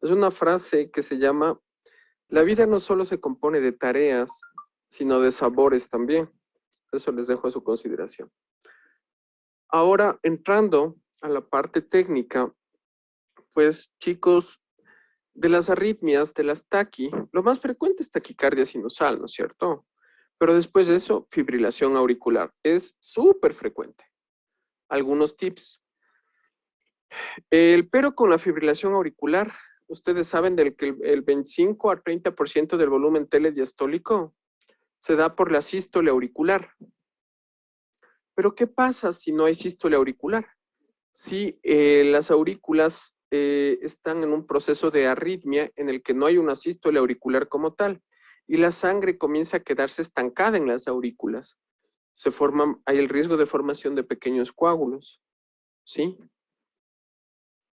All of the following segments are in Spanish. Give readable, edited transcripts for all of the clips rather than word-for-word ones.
Es una frase que se llama, la vida no solo se compone de tareas, sino de sabores también. Eso les dejo a su consideración. Ahora, entrando a la parte técnica, pues chicos, de las arritmias, de las taqui, lo más frecuente es taquicardia sinusal, ¿no es cierto? Pero después de eso, fibrilación auricular. Es súper frecuente. Algunos tips. Pero con la fibrilación auricular, ustedes saben del que el 25 a 30% del volumen telediastólico se da por la sístole auricular. Pero ¿qué pasa si no hay sístole auricular? Si las aurículas están en un proceso de arritmia en el que no hay una sístole auricular como tal y la sangre comienza a quedarse estancada en las aurículas. Hay el riesgo de formación de pequeños coágulos, ¿sí?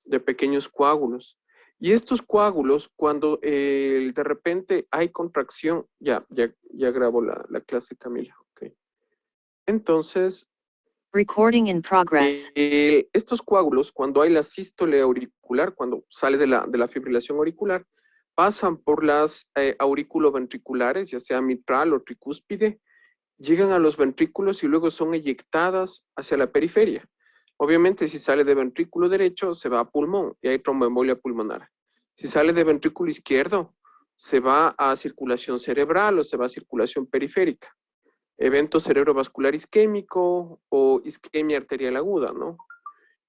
De pequeños coágulos. Y estos coágulos, cuando de repente hay contracción, ya grabo la clase, Camila, ok. Entonces, Recording in progress. Estos coágulos, cuando hay la sístole auricular, cuando sale de la fibrilación auricular, pasan por las auriculoventriculares, ya sea mitral o tricúspide, llegan a los ventrículos y luego son eyectadas hacia la periferia. Obviamente, si sale de ventrículo derecho, se va a pulmón y hay tromboembolia pulmonar. Si sale de ventrículo izquierdo, se va a circulación cerebral o se va a circulación periférica. Evento cerebrovascular isquémico o isquemia arterial aguda, ¿no?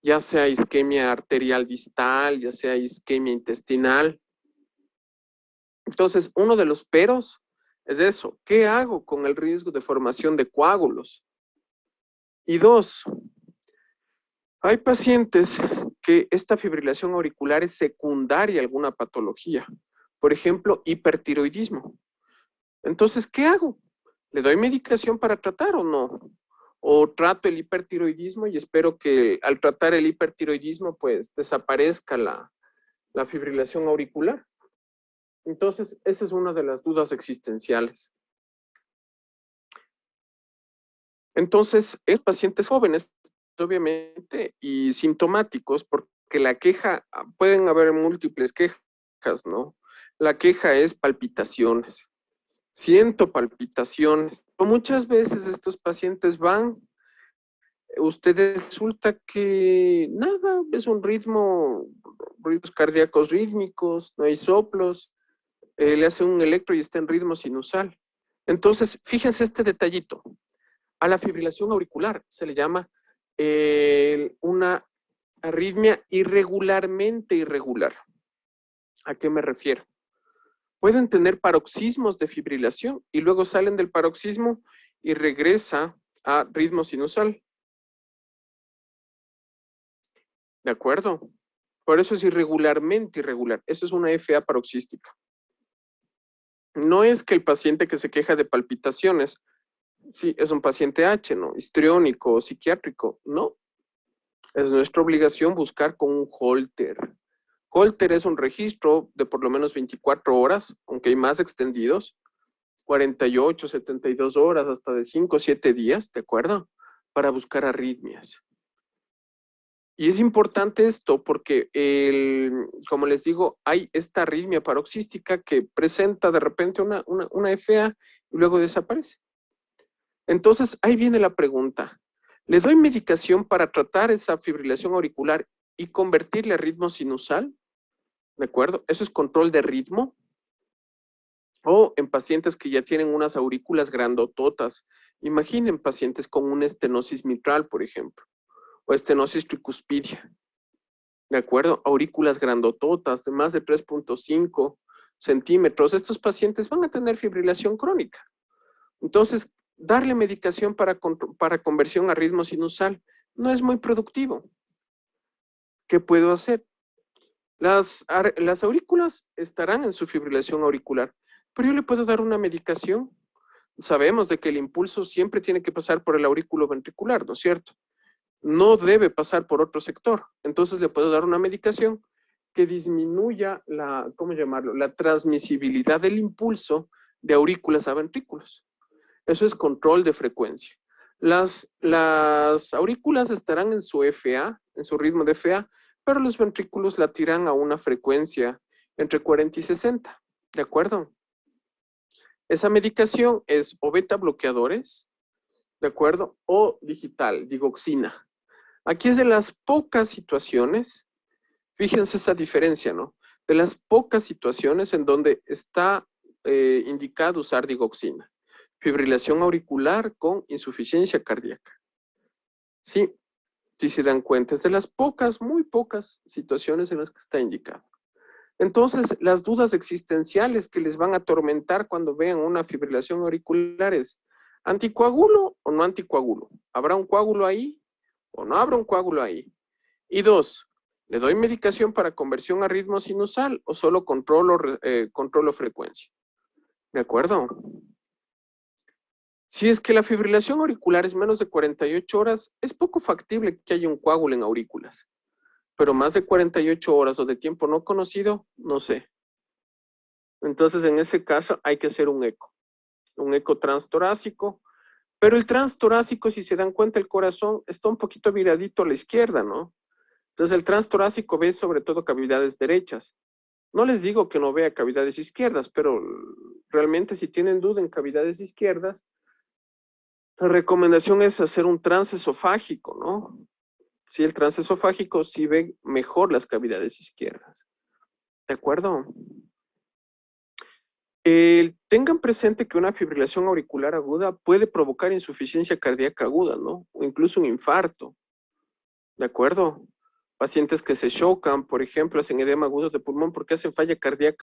Ya sea isquemia arterial distal, ya sea isquemia intestinal. Entonces, uno de los peros es eso. ¿Qué hago con el riesgo de formación de coágulos? Y dos, hay pacientes que esta fibrilación auricular es secundaria a alguna patología. Por ejemplo, hipertiroidismo. Entonces, ¿qué hago? ¿Le doy medicación para tratar o no? O trato el hipertiroidismo y espero que al tratar el hipertiroidismo, pues desaparezca la fibrilación auricular. Entonces, esa es una de las dudas existenciales. Entonces, es pacientes jóvenes, obviamente, y sintomáticos, porque la queja, pueden haber múltiples quejas, ¿no? La queja es palpitaciones. Siento palpitaciones. Muchas veces estos pacientes ustedes resulta que nada, es un ritmos cardíacos rítmicos, no hay soplos, le hace un electro y está en ritmo sinusal. Entonces, fíjense este detallito. A la fibrilación auricular se le llama una arritmia irregularmente irregular. ¿A qué me refiero? Pueden tener paroxismos de fibrilación y luego salen del paroxismo y regresa a ritmo sinusal. ¿De acuerdo? Por eso es irregularmente irregular. Eso es una FA paroxística. No es que el paciente que se queja de palpitaciones, sí, es un paciente H, ¿no? Histriónico o psiquiátrico. No. Es nuestra obligación buscar con un Holter. Holter es un registro de por lo menos 24 horas, aunque hay más extendidos, 48, 72 horas, hasta de 5 o 7 días, ¿de acuerdo? Para buscar arritmias. Y es importante esto porque, como les digo, hay esta arritmia paroxística que presenta de repente una FA y luego desaparece. Entonces, ahí viene la pregunta. ¿Le doy medicación para tratar esa fibrilación auricular y convertirle a ritmo sinusal? ¿De acuerdo? Eso es control de ritmo. O en pacientes que ya tienen unas aurículas grandototas. Imaginen pacientes con una estenosis mitral, por ejemplo, o estenosis tricuspidia. ¿De acuerdo? Aurículas grandototas de más de 3.5 centímetros. Estos pacientes van a tener fibrilación crónica. Entonces, darle medicación para conversión a ritmo sinusal no es muy productivo. ¿Qué puedo hacer? Las aurículas estarán en su fibrilación auricular, pero yo le puedo dar una medicación. Sabemos de que el impulso siempre tiene que pasar por el aurículo ventricular, ¿no es cierto? No debe pasar por otro sector. Entonces le puedo dar una medicación que disminuya ¿cómo llamarlo? La transmisibilidad del impulso de aurículas a ventrículos. Eso es control de frecuencia. Las aurículas estarán en su FA, en su ritmo de FA, pero los ventrículos latirán a una frecuencia entre 40 y 60, ¿de acuerdo? Esa medicación es o beta bloqueadores, ¿de acuerdo? O digital, digoxina. Aquí es de las pocas situaciones, fíjense esa diferencia, ¿no? De las pocas situaciones en donde está indicado usar digoxina. Fibrilación auricular con insuficiencia cardíaca. Sí, si se dan cuenta, es de las pocas, muy pocas situaciones en las que está indicado. Entonces, las dudas existenciales que les van a atormentar cuando vean una fibrilación auricular es, ¿anticoagulo o no anticoagulo? ¿Habrá un coágulo ahí o no habrá un coágulo ahí? Y dos, ¿le doy medicación para conversión a ritmo sinusal o solo controlo frecuencia? ¿De acuerdo? Si es que la fibrilación auricular es menos de 48 horas, es poco factible que haya un coágulo en aurículas. Pero más de 48 horas o de tiempo no conocido, no sé. Entonces, en ese caso, hay que hacer un eco transtorácico. Pero el transtorácico, si se dan cuenta, el corazón está un poquito viradito a la izquierda, ¿no? Entonces, el transtorácico ve sobre todo cavidades derechas. No les digo que no vea cavidades izquierdas, pero realmente si tienen duda en cavidades izquierdas, la recomendación es hacer un transesofágico, ¿no? Si el transesofágico sí ve mejor las cavidades izquierdas. ¿De acuerdo? Tengan presente que una fibrilación auricular aguda puede provocar insuficiencia cardíaca aguda, ¿no? O incluso un infarto. ¿De acuerdo? Pacientes que se chocan, por ejemplo, hacen edema agudo de pulmón porque hacen falla cardíaca